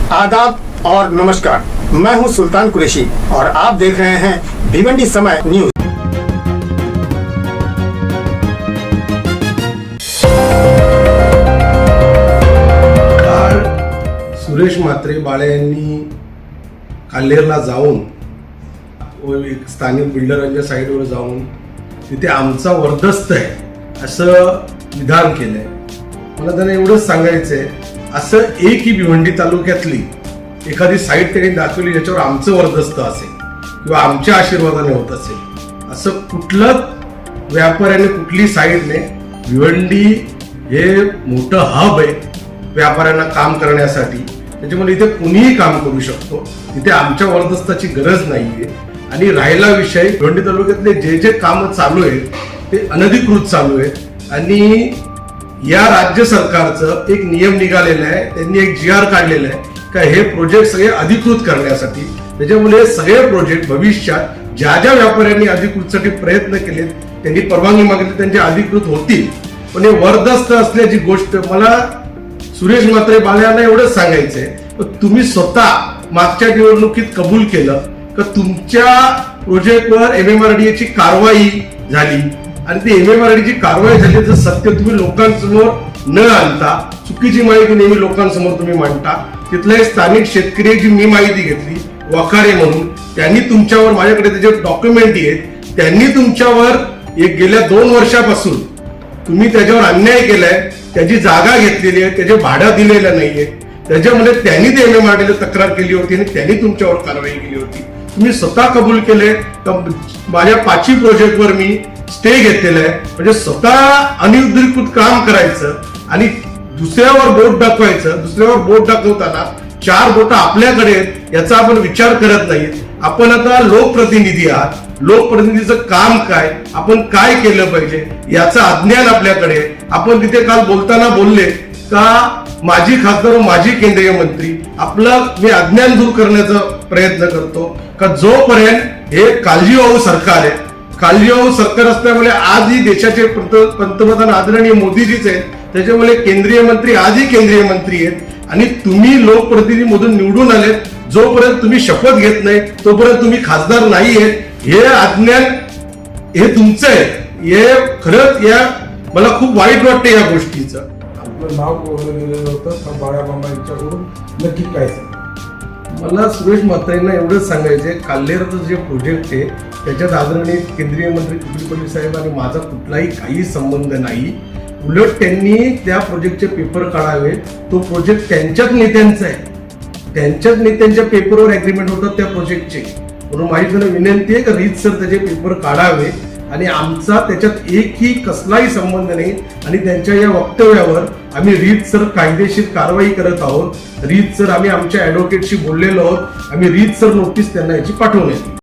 आदाब और नमस्कार, मैं हूं सुल्तान कुरैशी और आप देख रहे हैं भिवंडी समय न्यूज। काल सुरेश म्हात्रे बाळे यांनी काल्हेरला जाऊन एक स्थानिक बिल्डरांच्या साईडवर जाऊन तिथे आमचा वर्दस्त आहे असं विधान केलंय। मला त्यांना एवढंच सांगायचंय, असं एकही भिवंडी तालुक्यातली एखादी साईट त्यांनी दाखवली ज्याच्यावर आमचं वर्दस्त असेल किंवा आमच्या आशीर्वादाने होत असेल, असं कुठलंच व्यापाऱ्याने कुठली साईटने, भिवंडी हे मोठं हब आहे व्यापाऱ्यांना काम करण्यासाठी, त्याच्यामुळे इथे कुणीही काम करू शकतो, इथे आमच्या वर्दस्ताची गरज नाहीये। आणि राहिला विषय, भिवंडी तालुक्यातले जे जे काम चालू आहेत ते अनधिकृत चालू आहेत आणि या राज्य सरकारचं एक नियम निघालेला आहे, त्यांनी एक GR काढलेला आहे का हे प्रोजेक्ट सगळे अधिकृत करण्यासाठी। त्याच्यामुळे सगळे प्रोजेक्ट भविष्यात ज्या ज्या व्यापाऱ्यांनी अधिकृतसाठी प्रयत्न केलेत, त्यांनी परवानगी मागितली, त्यांचे अधिकृत होतील। पण हे वर्दस्त असल्याची गोष्ट मला सुरेश म्हात्रे बाळ्यांना एवढंच सांगायचंय, तुम्ही स्वतः मागच्या निवडणुकीत कबूल केलं का तुमच्या प्रोजेक्टवर MMRDA ची कारवाई झाली आणि ती MMRDA ची कारवाई झाली तर सत्य तुम्ही लोकांसमोर न आणता चुकीची माहिती नेहमी लोकांसमोर तुम्ही मांडता। तिथल्या स्थानिक शेतकऱ्याची मी माहिती घेतली, वखारे म्हणून, त्यांनी तुमच्यावर, माझ्याकडे त्याचे डॉक्युमेंट आहेत, त्यांनी तुमच्यावर एक गेल्या 2 वर्षापासून तुम्ही त्याच्यावर अन्याय केलाय, त्याची जागा घेतलेली आहे, त्याचे भाडं दिलेलं नाहीये, त्याच्यामुळे त्यांनी ते MMRDA तक्रार केली होती आणि त्यांनी तुमच्यावर कारवाई केली होती। तुम्ही स्वतः कबूल केले तर माझ्या 5 प्रोजेक्टवर मी स्टे घेतलेला आहे, म्हणजे स्वतः अनधिकृत काम करायचं आणि दुसऱ्यावर बोट दाखवायचं। दुसऱ्यावर बोट दाखवताना 4 बोट आपल्याकडे आहेत याचा आपण विचार करत नाही। आपण आता लोकप्रतिनिधी आहात, लोकप्रतिनिधीचं काम काय, आपण काय केलं पाहिजे याचं अज्ञान आपल्याकडे। आपण तिथे काल बोलताना बोलले का माजी खासदार व माजी केंद्रीय मंत्री, आपलं मी अज्ञान दूर करण्याचा प्रयत्न करतो का जोपर्यंत हे काळजीवाहू सरकार आहे, काळजीवाहू सरकार असल्यामुळे आजही देशाचे पंतप्रधान आदरणीय मोदीजीच आहेत, त्याच्यामुळे केंद्रीय मंत्री आजही केंद्रीय मंत्री आहेत आणि तुम्ही लोकप्रतिनिधी मधून निवडून आलेत, जोपर्यंत तुम्ही शपथ घेत नाही तोपर्यंत तुम्ही खासदार नाही आहेत। हे अज्ञान हे तुमचं आहे, हे खरंच या मला खूप वाईट वाटतं या गोष्टीचं। आपलं नाव बोललं गेलेलं होतं बाळामामा यांच्याकडून नक्की काय सांग? मला सुरेश म्हात्रेंना एवढंच सांगायचंय, काल्हेरचं जे प्रोजेक्ट आहे त्याच्यात आदरणीय केंद्रीय मंत्री तुपले साहेब आणि माझा कुठलाही काही संबंध नाही। उलट त्यांनी त्या प्रोजेक्टचे पेपर काढावे, तो प्रोजेक्ट त्यांच्याच नेत्यांचा आहे, त्यांच्याच नेत्यांच्या पेपरवर ऍग्रीमेंट होतात त्या प्रोजेक्टचे, म्हणून माझी त्यांना विनंती आहे की रीतसर त्याचे पेपर काढावे आणि आमचा त्याच्यात एकही कसलाही संबंध नाही आणि त्यांच्या या वक्तव्यावर आम्ही रीतसर कायदेशीर कारवाई करत आहोत। रीतसर आम्ही आमच्या ऍडव्होकेटशी बोललेलो आहोत, आम्ही रीतसर नोटीस त्यांना याची पाठवण्यात येईल।